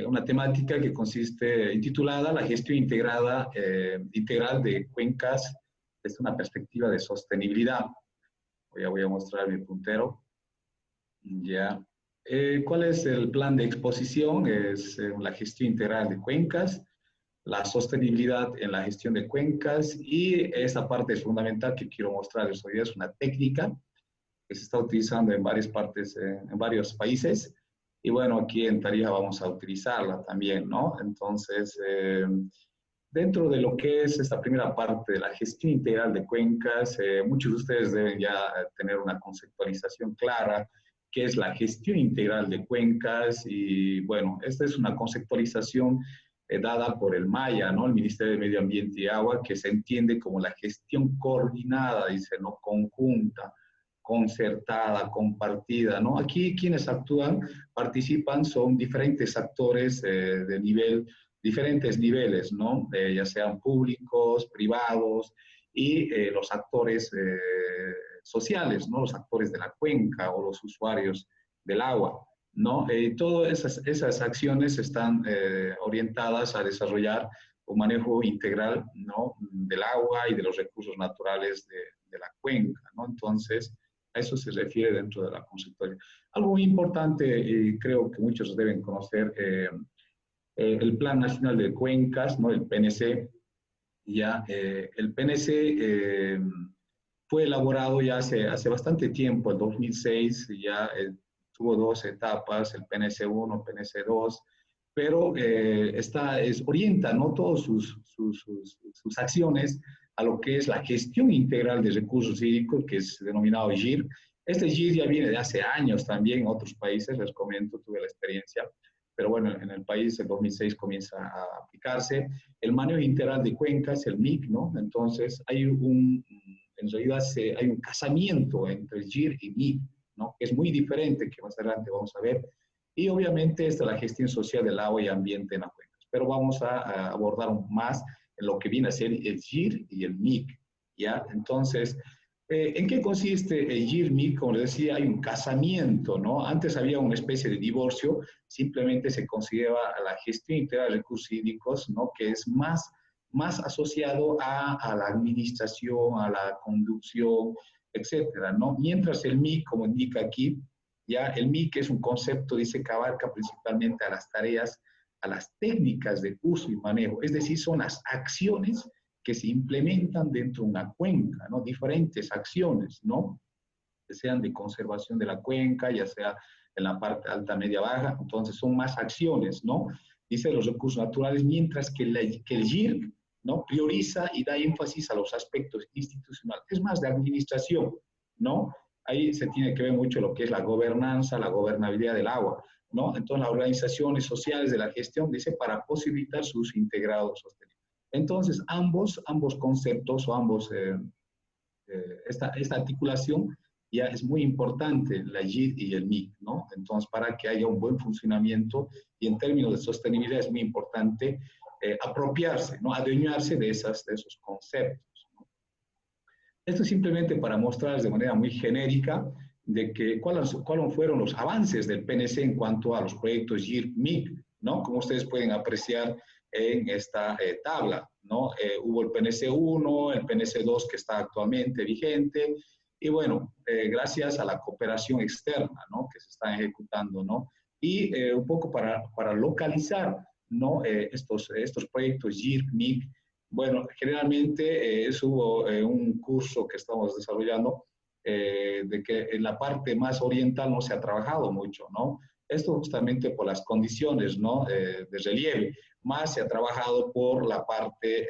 una temática que consiste, intitulada La gestión integral de cuencas desde una perspectiva de sostenibilidad. Voy a mostrar mi puntero. Ya. ¿Cuál es el plan de exposición? Es la gestión integral de cuencas, la sostenibilidad en la gestión de cuencas, y esta parte es fundamental que quiero mostrarles hoy. Es una técnica que se está utilizando en varias partes, en varios países, y bueno, aquí en Tarija vamos a utilizarla también, ¿no? Entonces, dentro de lo que es esta primera parte de la gestión integral de cuencas, muchos de ustedes deben ya tener una conceptualización clara qué es la gestión integral de cuencas, y bueno, esta es una conceptualización dada por el MAYA, ¿no? El Ministerio de Medio Ambiente y Agua, que se entiende como la gestión coordinada, dice, ¿no? Conjunta, concertada, compartida, ¿no? Aquí quienes actúan, participan, son diferentes actores de nivel, diferentes niveles, ¿no? Ya sean públicos, privados, y los actores sociales, ¿no? Los actores de la cuenca o los usuarios del agua, ¿no? Todas esas acciones están orientadas a desarrollar un manejo integral, ¿no? Del agua y de los recursos naturales de la cuenca, ¿no? Entonces, a eso se refiere dentro de la consultoría. Algo muy importante, y creo que muchos deben conocer, el Plan Nacional de Cuencas, ¿no? El PNC. Ya, el PNC fue elaborado ya hace bastante tiempo, el 2006, ya tuvo dos etapas, el PNC 1, PNC 2, pero orienta, ¿no? Todas sus acciones a lo que es la gestión integral de recursos hídricos, que es denominado GIR. Este GIR ya viene de hace años también en otros países, les comento, tuve la experiencia, pero bueno, en el país el 2006 comienza a aplicarse. El manejo integral de cuencas, el MIC, ¿no? Entonces en realidad hay un casamiento entre GIR y MIC, ¿no? Que es muy diferente, que más adelante vamos a ver. Y obviamente esta es la gestión social del agua y ambiente en las cuencas. Pero vamos a abordar más en lo que viene a ser el GIR y el MIC, ¿ya? Entonces, ¿en qué consiste el GIR-MIC? Como les decía, hay un casamiento, ¿no? Antes había una especie de divorcio, simplemente se consideraba a la gestión integral de recursos hídricos, ¿no? Que es más asociado a la administración, a la conducción, etcétera, ¿no? Mientras el MIC, como indica aquí, ya el MIC es un concepto, dice, que abarca principalmente a las tareas, a las técnicas de uso y manejo, es decir, son las acciones que se implementan dentro de una cuenca, ¿no? Diferentes acciones, ¿no? Que sean de conservación de la cuenca, ya sea en la parte alta, media, baja, entonces son más acciones, ¿no? Dice los recursos naturales, mientras que el GIR, ¿no? Prioriza y da énfasis a los aspectos institucionales, es más de administración, ¿no? Ahí se tiene que ver mucho lo que es la gobernanza, la gobernabilidad del agua, ¿no? Entonces, las organizaciones sociales de la gestión, dice, para posibilitar su uso integrado sostenible. Entonces, ambos conceptos o esta articulación ya es muy importante, la GIR y el MIC, ¿no? Entonces, para que haya un buen funcionamiento y en términos de sostenibilidad es muy importante apropiarse, ¿no? Adueñarse de esos conceptos, ¿no? Esto es simplemente para mostrarles de manera muy genérica de que cuáles fueron los avances del PNC en cuanto a los proyectos GIR-MIC, ¿no? Como ustedes pueden apreciar en esta tabla, ¿no? Hubo el PNC 1, el PNC 2 que está actualmente vigente, y bueno, gracias a la cooperación externa, ¿no? Que se está ejecutando, ¿no? Y un poco para localizar, ¿no? Estos proyectos GIR-MIC, bueno, generalmente hubo un curso que estamos desarrollando de que en la parte más oriental no se ha trabajado mucho, ¿no? Esto justamente por las condiciones, ¿no? De relieve, más se ha trabajado por la parte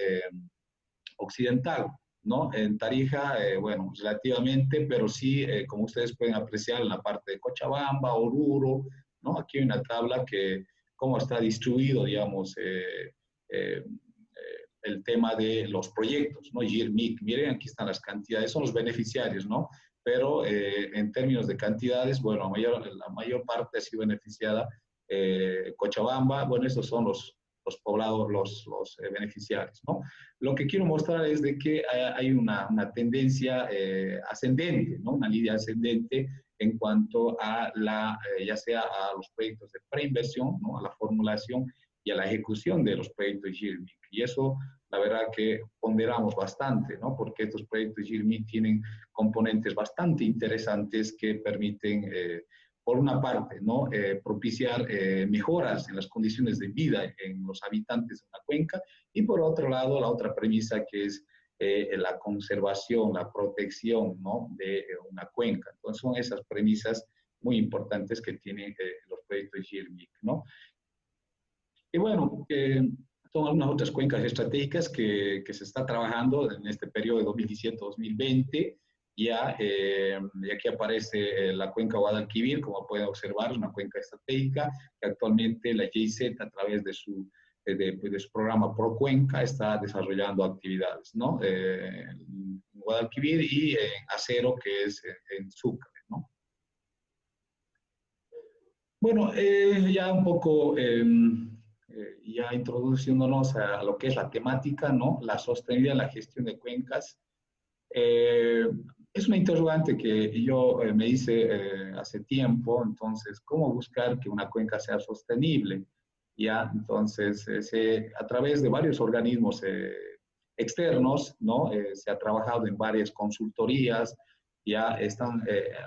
occidental, ¿no? En Tarija, bueno, relativamente, pero sí, como ustedes pueden apreciar, en la parte de Cochabamba, Oruro, ¿no? Aquí hay una tabla que cómo está distribuido, digamos, el tema de los proyectos, ¿no? GIR-MIC, miren, aquí están las cantidades, son los beneficiarios, ¿no? Pero en términos de cantidades, bueno, la mayor parte ha sido beneficiada Cochabamba, bueno, estos son los poblados, los beneficiarios, ¿no? Lo que quiero mostrar es de que hay una tendencia ascendente, ¿no? Una línea ascendente en cuanto a ya sea a los proyectos de preinversión, ¿no? A la formulación y a la ejecución de los proyectos GIRMIC. Y eso, la verdad que ponderamos bastante, ¿no? Porque estos proyectos GIRMIC tienen componentes bastante interesantes que permiten, por una parte, ¿no? Propiciar mejoras en las condiciones de vida en los habitantes de una cuenca, y por otro lado, la otra premisa que es la conservación, la protección, ¿no? De una cuenca. Entonces, son esas premisas muy importantes que tienen los proyectos GIRMIC, ¿no? Y bueno, son algunas otras cuencas estratégicas que se está trabajando en este periodo de 2017-2020. Ya, y aquí aparece la cuenca Guadalquivir, como pueden observar, es una cuenca estratégica que actualmente la GIZ, a través de de su programa ProCuenca, está desarrollando actividades, ¿no? En Guadalquivir y en Acero, que es en Sucre, ¿no? Bueno, ya un poco, ya introduciéndonos a lo que es la temática, ¿no? La sostenibilidad en la gestión de cuencas. Eh, es una interrogante que yo me hice hace tiempo. Entonces, ¿cómo buscar que una cuenca sea sostenible? Ya, entonces, a través de varios organismos externos, ¿no? Se ha trabajado en varias consultorías, ya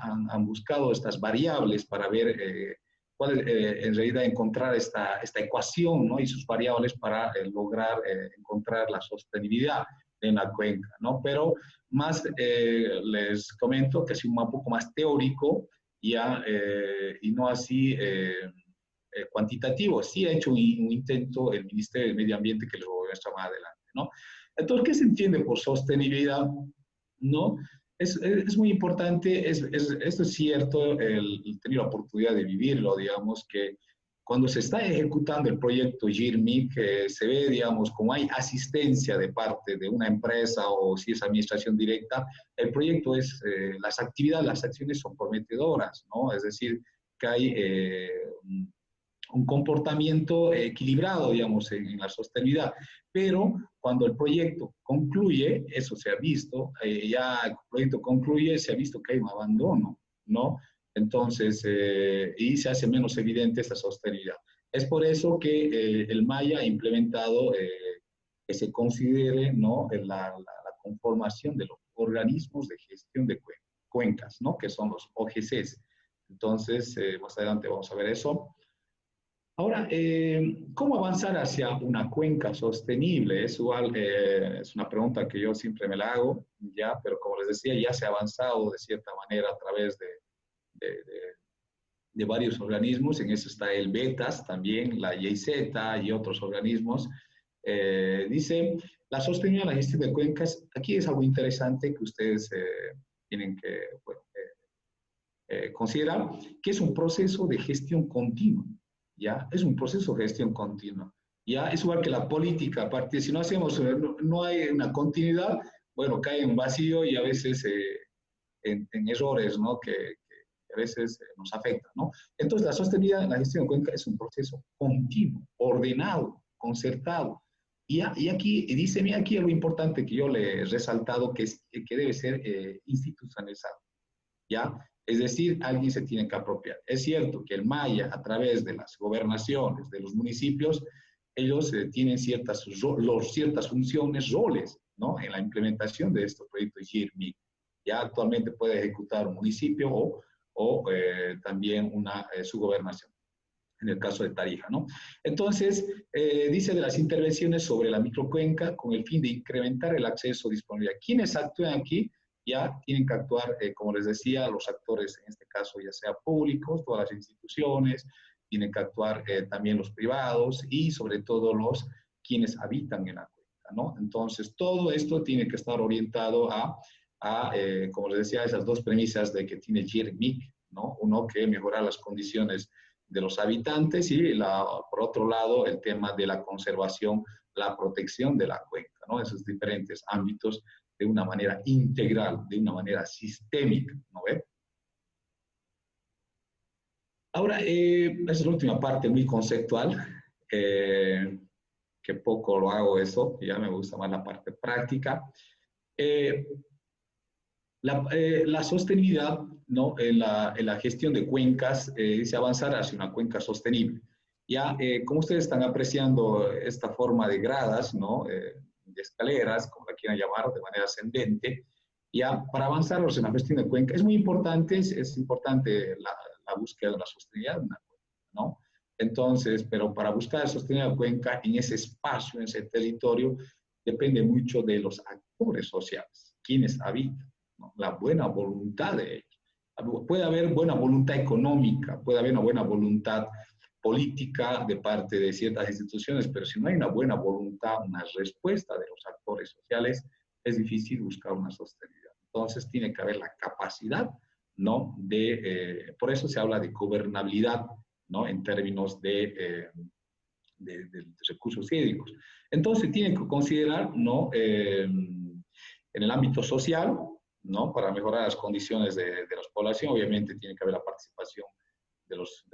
han buscado estas variables para ver en realidad encontrar esta ecuación, ¿no? Y sus variables para lograr encontrar la sostenibilidad en la cuenca, ¿no? Pero más les comento que es un poco más teórico ya, y no así cuantitativo. Sí ha hecho un intento el Ministerio del Medio Ambiente, que lo voy a mostrar más adelante, ¿no? Entonces, ¿qué se entiende por sostenibilidad? ¿No? Es muy importante, esto es cierto, el tener la oportunidad de vivirlo, digamos, que cuando se está ejecutando el proyecto GIRMIC, se ve, digamos, como hay asistencia de parte de una empresa o si es administración directa, el proyecto las actividades, las acciones son prometedoras, ¿no? Es decir, que hay un comportamiento equilibrado, digamos, en la sostenibilidad. Pero cuando el proyecto concluye, eso se ha visto, ya el proyecto concluye, se ha visto que hay un abandono, ¿no? Entonces, y se hace menos evidente esta sostenibilidad. Es por eso que el MAYA ha implementado que se considere, ¿no? La conformación de los organismos de gestión de cuencas, ¿no? Que son los OGCs. Entonces, más adelante vamos a ver eso. Ahora, ¿cómo avanzar hacia una cuenca sostenible? Es una pregunta que yo siempre me la hago, ya, pero como les decía, ya se ha avanzado de cierta manera a través de, de, de varios organismos. En eso está el BETAS también, la GIZ y otros organismos. Dice, la sostenibilidad en la gestión de cuencas, aquí es algo interesante que ustedes tienen que bueno, considerar, que es un proceso de gestión continua. ¿Ya? Es un proceso de gestión continua. ¿Ya? Es igual que la política, aparte, si no hacemos, no hay una continuidad, bueno, cae en vacío y a veces en errores, ¿no? Que a veces nos afectan, ¿no? Entonces, la sostenibilidad en la gestión de cuenca es un proceso continuo, ordenado, concertado. Y aquí, dice, mira, aquí algo importante que yo le he resaltado, que debe ser institucionalizado, ¿ya? Es decir, alguien se tiene que apropiar. Es cierto que el MAYA, a través de las gobernaciones, de los municipios, ellos tienen ciertas funciones, roles, ¿no? En la implementación de estos proyectos GIRMIC. Ya actualmente puede ejecutar un municipio o también su gobernación, en el caso de Tarija, ¿no? Entonces, dice de las intervenciones sobre la microcuenca con el fin de incrementar el acceso disponible. ¿Quiénes actúan aquí? Ya tienen que actuar, como les decía, los actores, en este caso ya sea públicos, todas las instituciones, tienen que actuar también los privados y sobre todo quienes habitan en la cuenca, ¿no? Entonces, todo esto tiene que estar orientado como les decía, esas dos premisas de que tiene GIRMIC, ¿no? Uno, que mejorar las condiciones de los habitantes y por otro lado el tema de la conservación, la protección de la cuenca, ¿no? Esos diferentes ámbitos de una manera integral, de una manera sistémica, ¿no ve? Ahora, esa es la última parte muy conceptual, que poco lo hago eso, ya me gusta más la parte práctica. Eh, La sostenibilidad, ¿no? En la gestión de cuencas dice avanzar hacia una cuenca sostenible. Ya, como ustedes están apreciando esta forma de gradas, ¿no? De escaleras, como la quieran llamar, de manera ascendente, ya para avanzar en la gestión de cuenca es muy importante, es importante la búsqueda de la sostenibilidad de una cuenca, ¿no? Entonces, pero para buscar la sostenibilidad de la cuenca en ese espacio, en ese territorio, depende mucho de los actores sociales, quienes habitan, ¿no? La buena voluntad de ellos. Puede haber buena voluntad económica, puede haber una buena voluntad política de parte de ciertas instituciones, pero si no hay una buena voluntad, una respuesta de los actores sociales, es difícil buscar una sostenibilidad. Entonces tiene que haber la capacidad, ¿no? Por eso se habla de gobernabilidad, ¿no? En términos de recursos hídricos. Entonces tiene que considerar, ¿no? En el ámbito social, ¿no? Para mejorar las condiciones de la población, obviamente tiene que haber la participación de los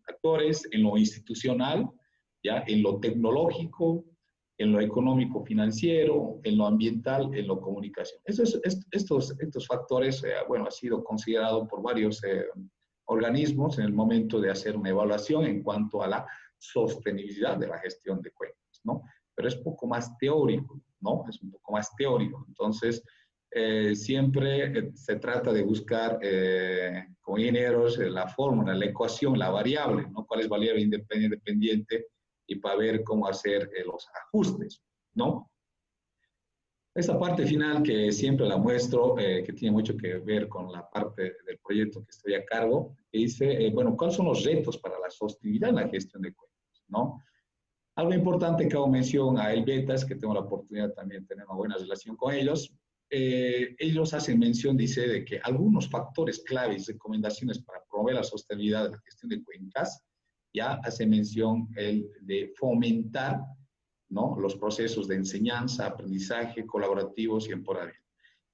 actores, en lo institucional, ¿ya? En lo tecnológico, en lo económico-financiero, en lo ambiental, en lo comunicación. Estos factores, bueno, ha sido considerado por varios organismos en el momento de hacer una evaluación en cuanto a la sostenibilidad de la gestión de cuencas, ¿no? Pero es poco más teórico, ¿no? Es un poco más teórico. Entonces, siempre se trata de buscar como ingenieros la fórmula, la ecuación, la variable, ¿no? ¿Cuál es variable independiente? Y para ver cómo hacer los ajustes, ¿no? Esa parte final que siempre la muestro, que tiene mucho que ver con la parte del proyecto que estoy a cargo, que dice, bueno, ¿cuáles son los retos para la sostenibilidad en la gestión de cuencas, ¿no? Algo importante que hago mención a Elbetas, que tengo la oportunidad también de tener una buena relación con ellos, ellos hacen mención, dice, de que algunos factores claves, recomendaciones para promover la sostenibilidad de la gestión de cuencas, ya hace mención el de fomentar, ¿no? Los procesos de enseñanza, aprendizaje, colaborativos y empoderamiento.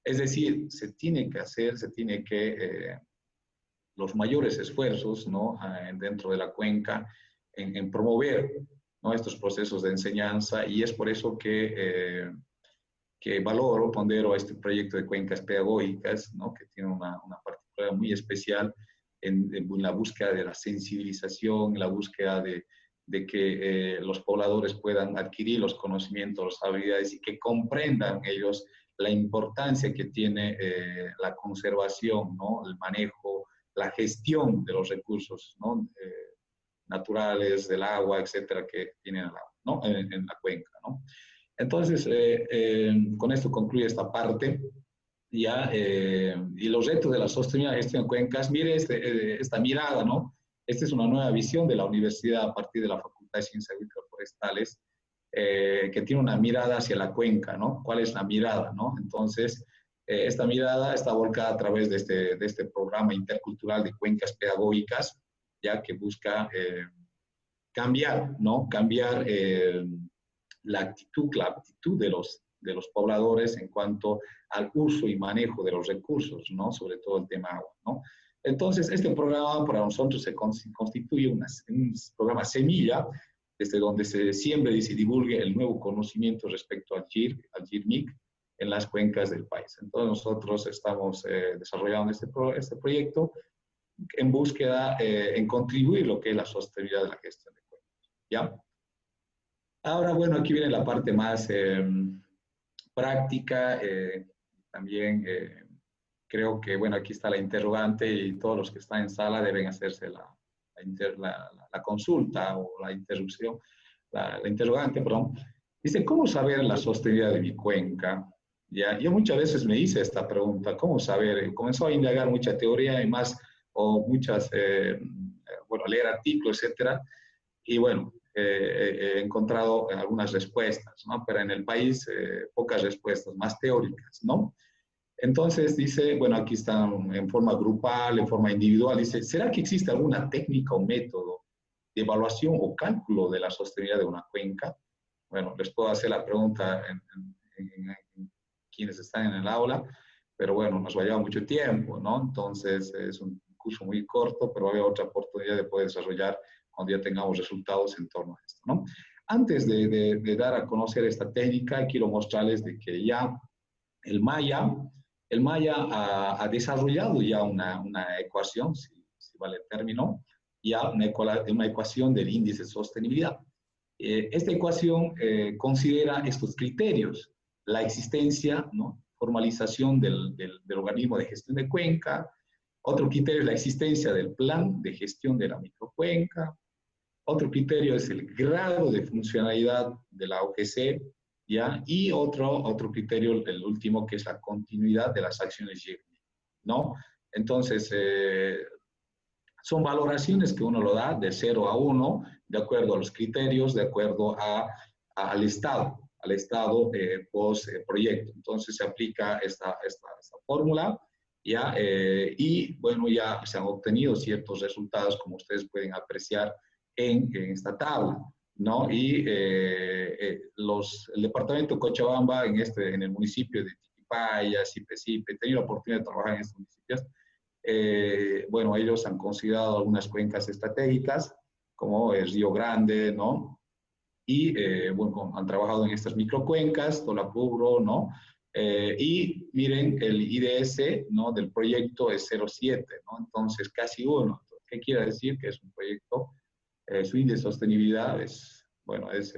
Es decir, se tiene que hacer, los mayores esfuerzos, ¿no? Dentro de la cuenca en promover, ¿no? Estos procesos de enseñanza, y es por eso que valoro, pondero este proyecto de cuencas pedagógicas, ¿no? Que tiene una particularidad muy especial en la búsqueda de la sensibilización, en la búsqueda de que los pobladores puedan adquirir los conocimientos, las habilidades y que comprendan ellos la importancia que tiene la conservación, ¿no? El manejo, la gestión de los recursos, ¿no? Naturales, del agua, etcétera, que tienen el agua, ¿no? En la cuenca, ¿no? Entonces, con esto concluye esta parte. Ya, y los retos de la sostenibilidad de gestión de cuencas, mire esta mirada, ¿no? Esta es una nueva visión de la universidad a partir de la Facultad de Ciencias Agrícolas y Forestales, que tiene una mirada hacia la cuenca, ¿no? ¿Cuál es la mirada, no? Entonces, esta mirada está volcada a través de este programa intercultural de cuencas pedagógicas, ya que busca cambiar, ¿no? Cambiar la actitud de los pobladores en cuanto al uso y manejo de los recursos, ¿no? Sobre todo el tema agua, ¿no? Entonces, este programa para nosotros se constituye un programa semilla, desde donde se siembre y se divulgue el nuevo conocimiento respecto al GIRMIC en las cuencas del país. Entonces, nosotros estamos desarrollando este proyecto en búsqueda, en contribuir lo que es la sostenibilidad de la gestión de cuencas, ¿ya? Ahora, bueno, aquí viene la parte más práctica. También creo que, bueno, aquí está la interrogante y todos los que están en sala deben hacerse la consulta o la interrupción, la interrogante, perdón. Dice, ¿cómo saber la sostenibilidad de mi cuenca? ¿Ya? Yo muchas veces me hice esta pregunta, ¿cómo saber? Comenzó a indagar mucha teoría y más, o muchas, bueno, leer artículos, etcétera, y bueno, he encontrado algunas respuestas, ¿no? Pero en el país pocas respuestas, más teóricas, ¿no? Entonces dice, bueno, aquí están en forma grupal, en forma individual, dice, ¿será que existe alguna técnica o método de evaluación o cálculo de la sostenibilidad de una cuenca? Bueno, les puedo hacer la pregunta en quienes están en el aula, pero bueno, nos va a llevar mucho tiempo, ¿no? Entonces es un curso muy corto, pero va a haber otra oportunidad de poder desarrollar cuando ya tengamos resultados en torno a esto, ¿no? Antes de dar a conocer esta técnica, quiero mostrarles de que ya el Maya el Maya ha desarrollado ya una ecuación, si vale el término, ya una ecuación del índice de sostenibilidad. Esta ecuación considera estos criterios: la existencia, ¿no?, formalización del organismo de gestión de cuenca. Otro criterio es la existencia del plan de gestión de la microcuenca. Otro criterio es el grado de funcionalidad de la OGC, ¿ya? Y otro criterio, el último, que es la continuidad de las acciones GIRNI, ¿no? Entonces, son valoraciones que uno lo da de 0 a 1, de acuerdo a los criterios, de acuerdo al estado post-proyecto. Entonces se aplica esta fórmula, ¿ya? Y bueno, ya se han obtenido ciertos resultados, como ustedes pueden apreciar en esta tabla, ¿no? Y el departamento de Cochabamba, en el municipio de Tiquipaya, Sipe, he tenido la oportunidad de trabajar en estos municipios. Bueno, ellos han considerado algunas cuencas estratégicas, como el Río Grande, ¿no? Y, bueno, han trabajado en estas microcuencas, Tolapubro, ¿no? Y miren, el IDS, ¿no?, del proyecto es 0,7, ¿no? Entonces, casi 1. ¿Qué quiere decir? Que es un proyecto, su índice de sostenibilidad es, bueno, es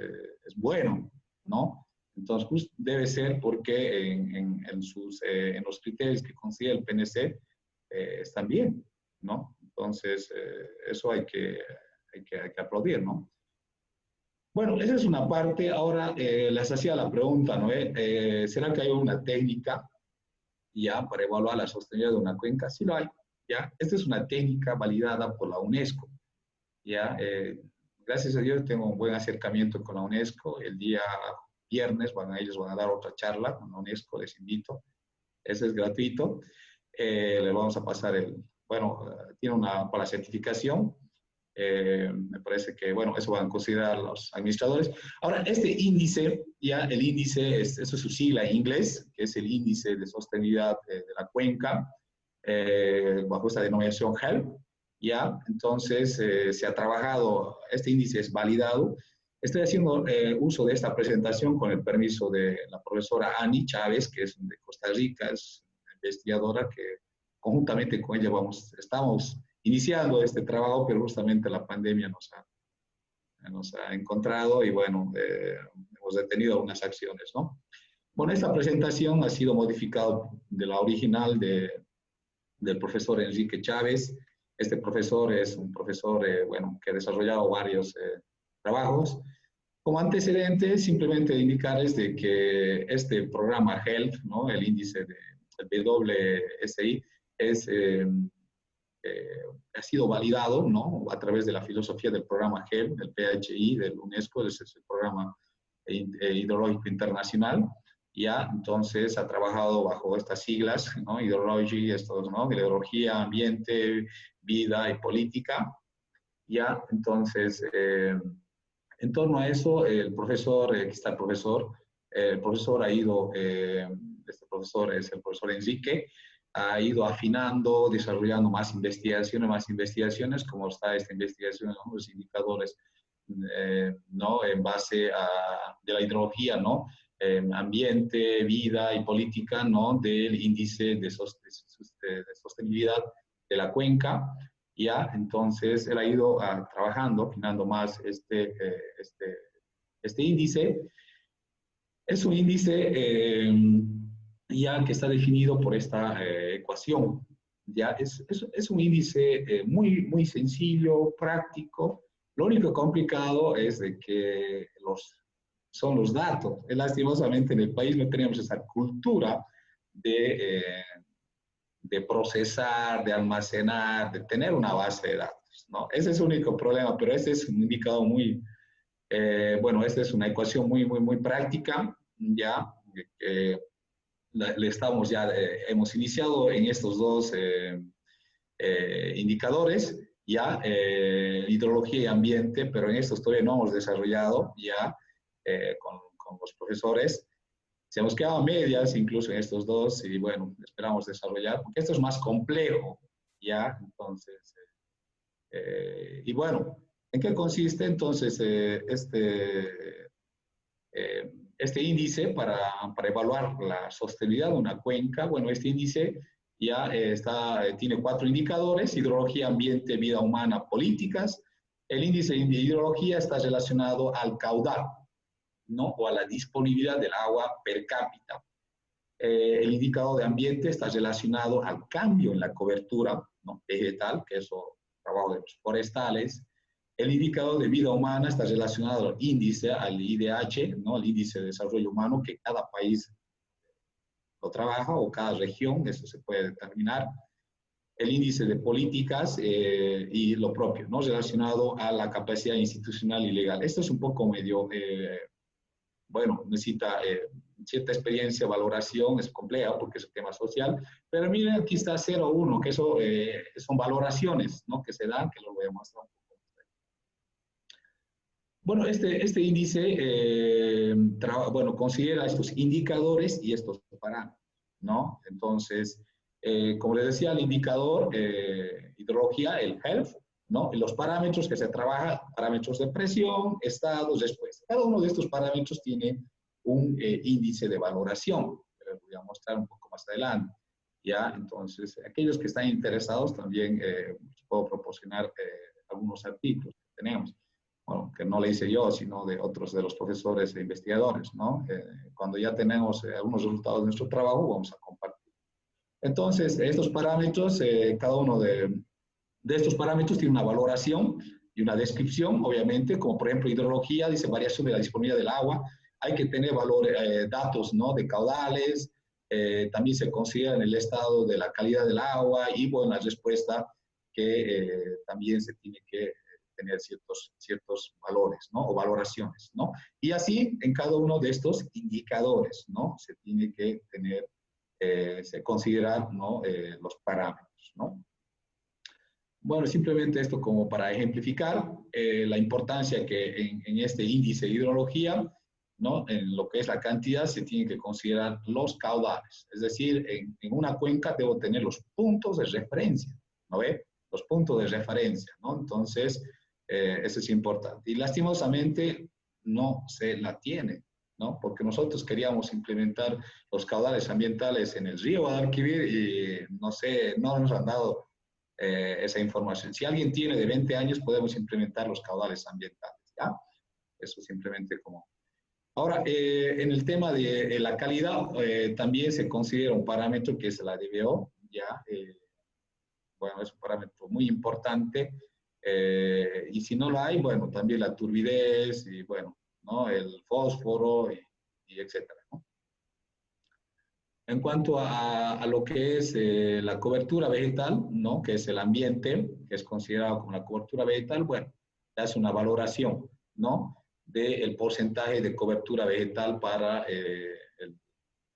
bueno, ¿no? Entonces, pues, debe ser porque en los criterios que considera el PNC, están bien, ¿no? Entonces, eso hay que aplaudir, ¿no? Bueno, esa es una parte. Ahora, les hacía la pregunta, ¿no? ¿Será que hay una técnica ya para evaluar la sostenibilidad de una cuenca? Sí lo hay, ¿ya? Esta es una técnica validada por la UNESCO, ¿ya? Gracias a Dios tengo un buen acercamiento con la UNESCO. El día viernes ellos van a dar otra charla con la UNESCO, les invito. Ese es gratuito. Le vamos a pasar tiene para la certificación. Me parece que, bueno, eso van a considerar los administradores. Ahora, este índice, el índice, eso es su sigla en inglés, que es el índice de sostenibilidad de la cuenca, bajo esta denominación HELP, ya. Entonces, se ha trabajado, este índice es validado. Estoy haciendo uso de esta presentación con el permiso de la profesora Ani Chávez, que es de Costa Rica, es una investigadora que conjuntamente con ella estamos iniciando este trabajo, pero justamente la pandemia nos ha encontrado y, bueno, hemos detenido algunas acciones, ¿no? Bueno, esta presentación ha sido modificada de la original del profesor Enrique Chávez. Este profesor es un profesor, bueno, que ha desarrollado varios trabajos. Como antecedente, simplemente indicarles de que este programa HELP, ¿no?, el índice de WSI, ha sido validado, ¿no?, a través de la filosofía del programa HELP, del PHI, del UNESCO, ese es el programa hidrológico internacional. Ya, entonces ha trabajado bajo estas siglas, ¿no?, hidrología, ¿no?, hidrología, ambiente, vida y política. Ya, entonces, en torno a eso, el profesor, aquí está el profesor ha ido, este profesor es el profesor Enrique, ha ido afinando, desarrollando más investigaciones, como está esta investigación, ¿no?, los indicadores, ¿no?, en base de la hidrología, ¿no?, ambiente, vida y política, ¿no?, del índice de sostenibilidad de la cuenca. Ya, entonces él ha ido trabajando, afinando más este índice. Es un índice ya que está definido por esta ecuación. Ya, es un índice muy sencillo, práctico. Lo único complicado es de que son los datos. Lastimosamente en el país no tenemos esa cultura de procesar, de almacenar, de tener una base de datos, ¿no? Ese es el único problema, pero este es un indicador bueno, esta es una ecuación muy práctica, ya, hemos iniciado en estos dos indicadores, ya, hidrología y ambiente, pero en estos todavía no hemos desarrollado, ya, con los profesores. Se nos quedado medias incluso en estos dos y, bueno, esperamos desarrollar, porque esto es más complejo, ¿ya? Entonces, y bueno, ¿en qué consiste entonces este índice para evaluar la sostenibilidad de una cuenca. Bueno, este índice ya tiene 4 indicadores: hidrología, ambiente, vida humana, políticas. El índice de hidrología está relacionado al caudal, ¿no? O a la disponibilidad del agua per cápita. El indicador de ambiente está relacionado al cambio en la cobertura, ¿no?, vegetal, que es el trabajo de los forestales. El indicador de vida humana está relacionado al índice, al IDH, ¿no?, el índice de desarrollo humano, que cada país lo trabaja, o cada región, eso se puede determinar. El índice de políticas y lo propio, ¿no?, relacionado a la capacidad institucional y legal. Esto es un poco medio, bueno, necesita cierta experiencia, valoración, es compleja porque es un tema social, pero miren, aquí está 0,1, que eso son valoraciones, ¿no?, que se dan, que lo voy a mostrar un poco. Bueno, este índice, bueno, considera estos indicadores y estos parámetros, ¿no? Entonces, como les decía, el indicador hidrología, el HELF, ¿no? Y los parámetros que se trabaja, parámetros de presión, estados, respuesta. Cada uno de estos parámetros tiene un índice de valoración, que les voy a mostrar un poco más adelante, ¿ya? Entonces, aquellos que están interesados también puedo proporcionar algunos artículos que tenemos. Bueno, que no le hice yo, sino de otros de los profesores e investigadores, ¿no? Cuando ya tenemos algunos resultados de nuestro trabajo, vamos a compartir. Entonces, estos parámetros, cada uno de estos parámetros tiene una valoración y una descripción, obviamente, como por ejemplo hidrología, dice variación de la disponibilidad del agua. Hay que tener datos, ¿no?, de caudales, también se considera en el estado de la calidad del agua y, bueno, la respuesta que también se tiene que tener ciertos valores, ¿no?, o valoraciones, ¿no? Y así en cada uno de estos indicadores, ¿no?, se tiene que tener, se considerar, ¿no?, los parámetros, ¿no? Bueno, simplemente esto como para ejemplificar la importancia que en este índice de hidrología, ¿no?, en lo que es la cantidad, se tienen que considerar los caudales. Es decir, en una cuenca debo tener los puntos de referencia, ¿no ve? Los puntos de referencia, ¿no? Entonces, eso es importante. Y lastimosamente no se la tiene, ¿no? Porque nosotros queríamos implementar los caudales ambientales en el río Guadalquivir y no sé, no nos han dado esa información. Si alguien tiene de 20 años, podemos implementar los caudales ambientales, ¿ya? Eso simplemente como... Ahora, en el tema de la calidad, también se considera un parámetro que es la DBO, ¿ya? Bueno, es un parámetro muy importante, y si no lo hay, bueno, también la turbidez, y bueno, ¿no?, el fósforo, y etcétera, ¿no? En cuanto a lo que es la cobertura vegetal, ¿no?, que es el ambiente, que es considerado como la cobertura vegetal, bueno, se hace una valoración, ¿no?, del porcentaje de cobertura vegetal para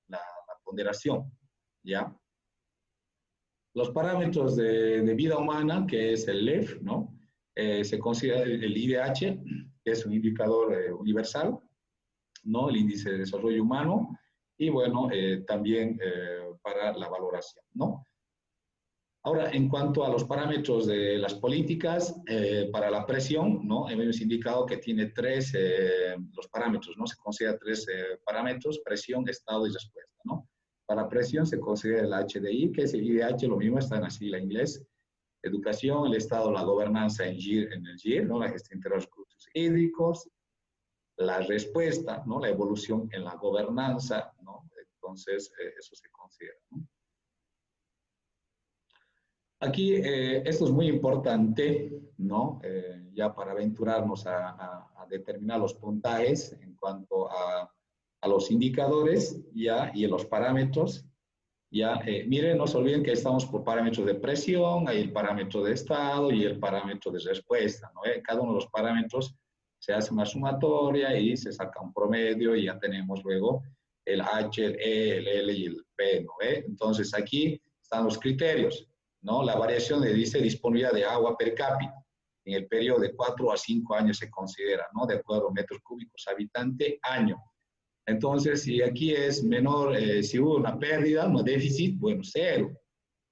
la ponderación, ¿ya? Los parámetros de vida humana, que es el LEF, ¿no?, se considera el IDH, que es un indicador universal, ¿no?, el índice de desarrollo humano, y bueno, también para la valoración, ¿no? Ahora, en cuanto a los parámetros de las políticas, para la presión, ¿no?, hemos indicado que tiene los parámetros, ¿no? Se considera 3 parámetros: presión, estado y respuesta, ¿no? Para presión se considera el HDI, que es el IDH, lo mismo, está en la sigla inglés. Educación, el estado, la gobernanza en el GIR, ¿no?, la gestión integral de los recursos hídricos. La respuesta, ¿no?, la evolución en la gobernanza, ¿no? Entonces, eso se considera, ¿no? Aquí, esto es muy importante, ¿no? Ya para aventurarnos a determinar los puntajes en cuanto a los indicadores, ya, y los parámetros, ya. Miren, no se olviden que estamos por parámetros de presión, hay el parámetro de estado y el parámetro de respuesta, ¿no? Cada uno de los parámetros se hace una sumatoria y se saca un promedio y ya tenemos luego el H, el E, el L y el P, ¿no? Entonces aquí están los criterios, ¿no? La variación dice disponibilidad de agua per cápita. En el periodo de 4 a 5 años se considera, ¿no?, de acuerdo a metros cúbicos habitante año. Entonces, si aquí es menor, si hubo una pérdida, un déficit, bueno, 0,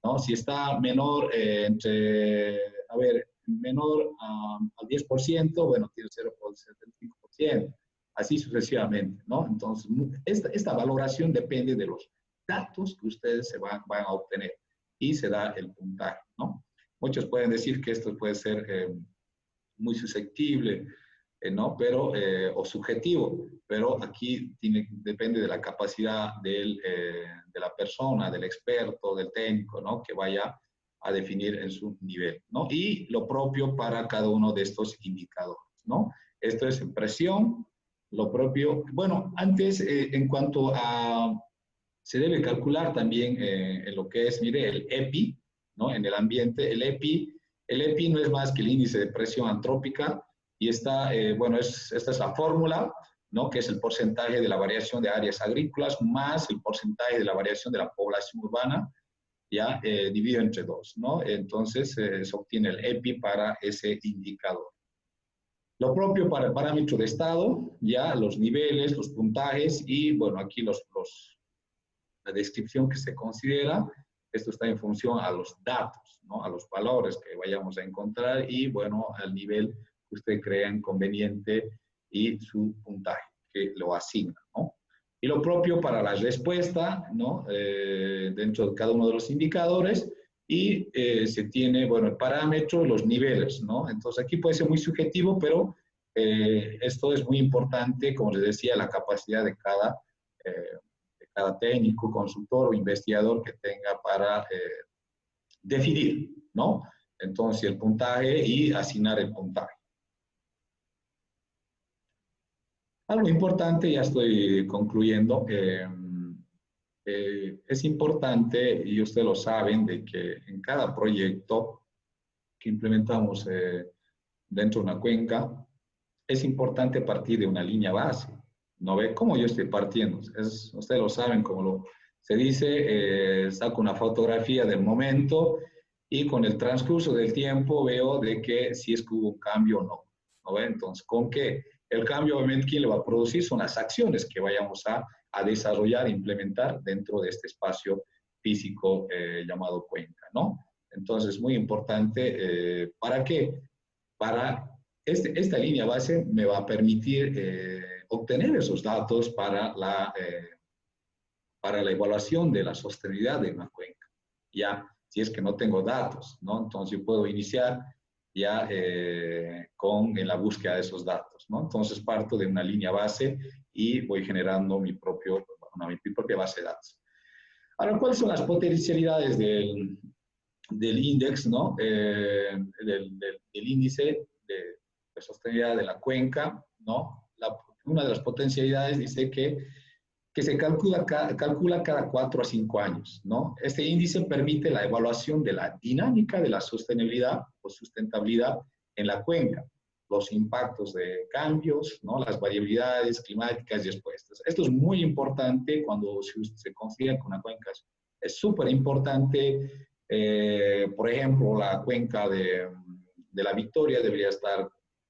¿no? Si está menor, menor al 10%, bueno, tiene 0,75%. así sucesivamente, ¿no? Entonces, esta valoración depende de los datos que ustedes van a obtener y se da el puntaje, ¿no? Muchos pueden decir que esto puede ser muy susceptible, ¿no? Pero, o subjetivo, pero aquí depende de la capacidad de la persona, del experto, del técnico, ¿no? Que vaya a definir en su nivel, ¿no? Y lo propio para cada uno de estos indicadores, ¿no? Esto es en presión, lo propio. Bueno, antes, en cuanto a, se debe calcular también en lo que es, mire, el EPI, ¿no? En el ambiente, el EPI no es más que el índice de presión antrópica y está, bueno, esta es la fórmula, ¿no? Que es el porcentaje de la variación de áreas agrícolas más el porcentaje de la variación de la población urbana, ya dividido entre 2, ¿no? Entonces se obtiene el EPI para ese indicador. Lo propio para el parámetro de estado, ya los niveles, los puntajes y, bueno, aquí la descripción que se considera. Esto está en función a los datos, ¿no? A los valores que vayamos a encontrar y, bueno, al nivel que usted crea conveniente y su puntaje que lo asigna, ¿no? Y lo propio para la respuesta, ¿no? Dentro de cada uno de los indicadores y se tiene, bueno, el parámetro, los niveles, ¿no? Entonces aquí puede ser muy subjetivo, pero esto es muy importante, como les decía, la capacidad de cada técnico, consultor o investigador que tenga para definir, ¿no? Entonces el puntaje y asignar el puntaje. Algo importante, ya estoy concluyendo, es importante, y ustedes lo saben, de que en cada proyecto que implementamos dentro de una cuenca, es importante partir de una línea base. ¿No ve cómo yo estoy partiendo? Ustedes lo saben, como se dice, saco una fotografía del momento y con el transcurso del tiempo veo de que si es que hubo un cambio o no. ¿No ve? Entonces, ¿con qué? El cambio, obviamente, ¿quién lo va a producir? Son las acciones que vayamos a desarrollar e implementar dentro de este espacio físico llamado cuenca, ¿no? Entonces, muy importante, ¿para qué? Para esta línea base me va a permitir obtener esos datos para la evaluación de la sostenibilidad de una cuenca. Ya, si es que no tengo datos, ¿no? Entonces yo puedo iniciar ya en la búsqueda de esos datos, ¿no? Entonces parto de una línea base y voy generando mi propia base de datos. Ahora, ¿cuáles son las potencialidades del índice, ¿no? Del índice de sostenibilidad de la cuenca, ¿no? Una de las potencialidades dice que se calcula cada 4 a 5 años, ¿no? Este índice permite la evaluación de la dinámica de la sostenibilidad o sustentabilidad en la cuenca, los impactos de cambios, ¿no? Las variabilidades climáticas y expuestas. Esto es muy importante cuando se considera que una cuenca es súper importante. Por ejemplo, la cuenca de la Victoria debería estar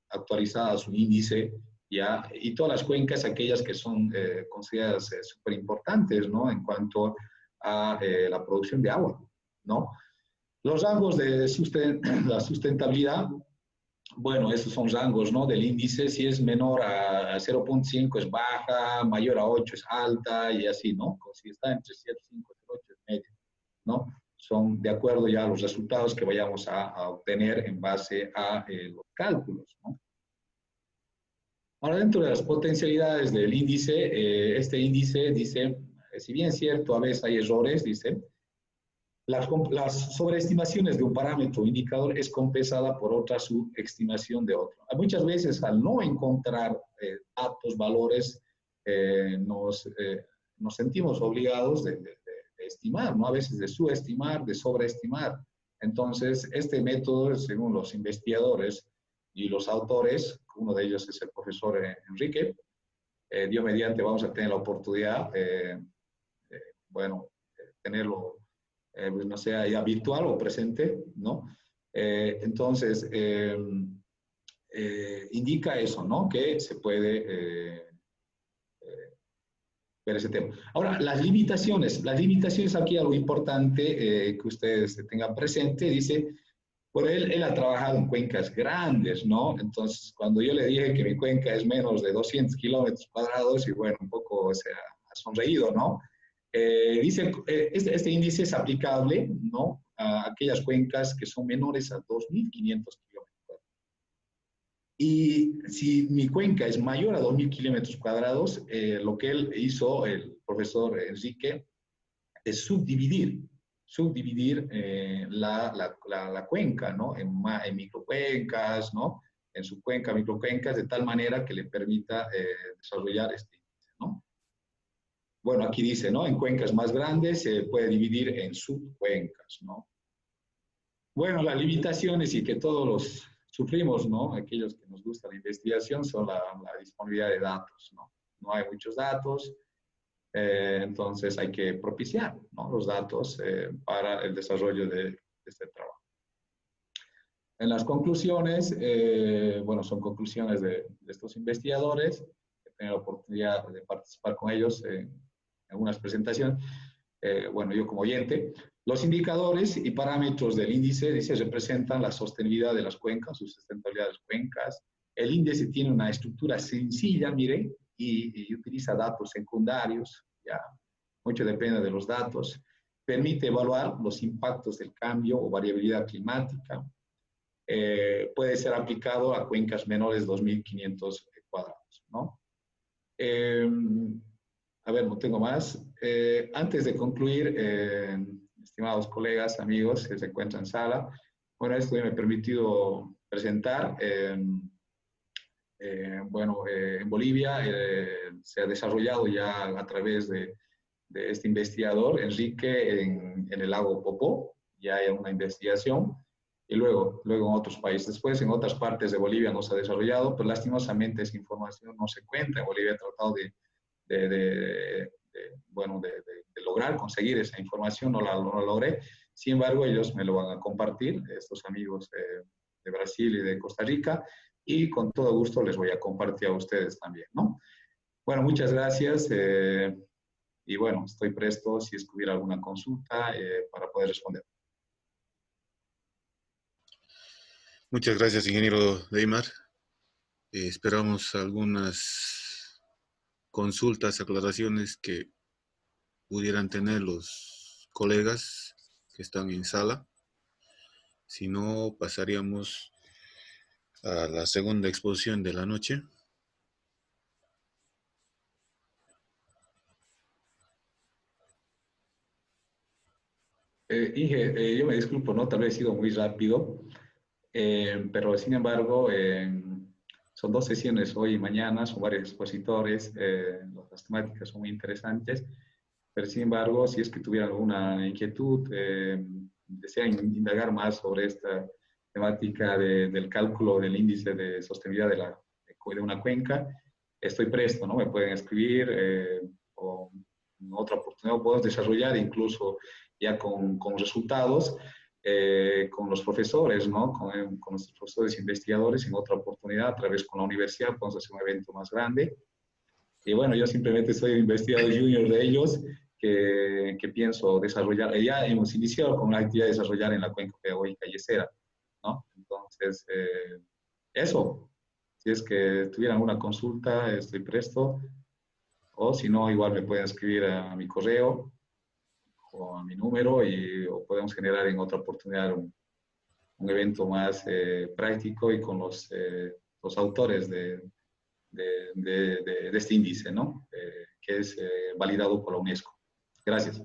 actualizada a su índice, ¿ya? Y todas las cuencas, aquellas que son consideradas súper importantes, ¿no? En cuanto a la producción de agua, ¿no? Los rangos de la sustentabilidad, bueno, esos son rangos, ¿no? Del índice, si es menor a 0.5 es baja, mayor a 8 es alta y así, ¿no? Si está entre 0.5 y 0.8 es media, ¿no? Son de acuerdo ya a los resultados que vayamos a obtener en base a los cálculos, ¿no? Ahora, dentro de las potencialidades del índice, este índice dice, si bien es cierto, a veces hay errores, dice, las sobreestimaciones de un parámetro o indicador es compensada por otra subestimación de otro. Muchas veces, al no encontrar datos, valores, nos sentimos obligados de estimar, ¿no? A veces de subestimar, de sobreestimar. Entonces, este método, según los investigadores y los autores, uno de ellos es el profesor Enrique, Dios mediante vamos a tener la oportunidad, bueno, tenerlo, pues no sea ya virtual o presente, ¿no? Entonces, indica eso, ¿no? Que se puede ver ese tema. Ahora, las limitaciones aquí algo importante que ustedes tengan presente, dice, Bueno, él ha trabajado en cuencas grandes, ¿no? Entonces, cuando yo le dije que mi cuenca es menos de 200 kilómetros cuadrados, y bueno, un poco se ha sonreído, ¿no? Dice, este índice es aplicable, ¿no? A aquellas cuencas que son menores a 2.500 kilómetros. Y si mi cuenca es mayor a 2.000 kilómetros cuadrados, lo que él hizo, el profesor Enrique, es subdividir la cuenca, ¿no? En microcuencas, ¿no? En subcuenca, microcuencas, de tal manera que le permita desarrollar este índice, ¿no? Bueno, aquí dice, ¿no? En cuencas más grandes se puede dividir en subcuencas, ¿no? Bueno, las limitaciones y que todos los sufrimos, ¿no? Aquellos que nos gusta la investigación son la disponibilidad de datos, ¿no? No hay muchos datos, entonces hay que propiciar, ¿no? Los datos para el desarrollo de este trabajo. En las conclusiones, bueno, son conclusiones de estos investigadores, he tenido la oportunidad de participar con ellos en algunas presentaciones, bueno, yo como oyente. Los indicadores y parámetros del índice, dice, representan la sostenibilidad de las cuencas, su sustentabilidad de las cuencas. El índice tiene una estructura sencilla, mire, y utiliza datos secundarios, ya, mucho depende de los datos. Permite evaluar los impactos del cambio o variabilidad climática. Puede ser aplicado a cuencas menores de 2.500 cuadrados, ¿no? A ver, no tengo más. Antes de concluir, estimados colegas, amigos que se encuentran en sala, bueno, esto me ha permitido presentar. Bueno, en Bolivia se ha desarrollado ya a través de este investigador, Enrique, en el lago Popó, ya hay una investigación, y luego en otros países. Después, en otras partes de Bolivia no se ha desarrollado, pero lastimosamente esa información no se encuentra. En Bolivia he tratado bueno, de lograr conseguir esa información, no la logré. Sin embargo, ellos me lo van a compartir, estos amigos de Brasil y de Costa Rica, y con todo gusto les voy a compartir a ustedes también, ¿no? Bueno, muchas gracias. Y bueno, estoy presto si es que hubiera alguna consulta para poder responder. Muchas gracias, ingeniero Deimar. Esperamos algunas consultas, aclaraciones que pudieran tener los colegas que están en sala. Si no, pasaríamos a la segunda exposición de la noche. Inge, yo me disculpo, ¿no? Tal vez he sido muy rápido, pero sin embargo, son dos sesiones hoy y mañana, son varios expositores, las temáticas son muy interesantes, pero sin embargo, si es que tuvieran alguna inquietud, desean indagar más sobre esta temática del cálculo del índice de sostenibilidad de una cuenca, estoy presto, ¿no? Me pueden escribir o en otra oportunidad podemos desarrollar incluso ya con resultados, con los profesores, ¿no? Con los profesores investigadores en otra oportunidad, a través con la universidad, podemos hacer un evento más grande. Y bueno, yo simplemente soy un investigador junior de ellos que pienso desarrollar. Ya hemos iniciado con una actividad de desarrollar en la cuenca pedagógica yesera, ¿no? Entonces, eso. Si es que tuvieran alguna consulta, estoy presto. O si no, igual me pueden escribir a mi correo o a mi número o podemos generar en otra oportunidad un evento más práctico y con los autores de este índice, ¿no? Que es validado por la UNESCO. Gracias.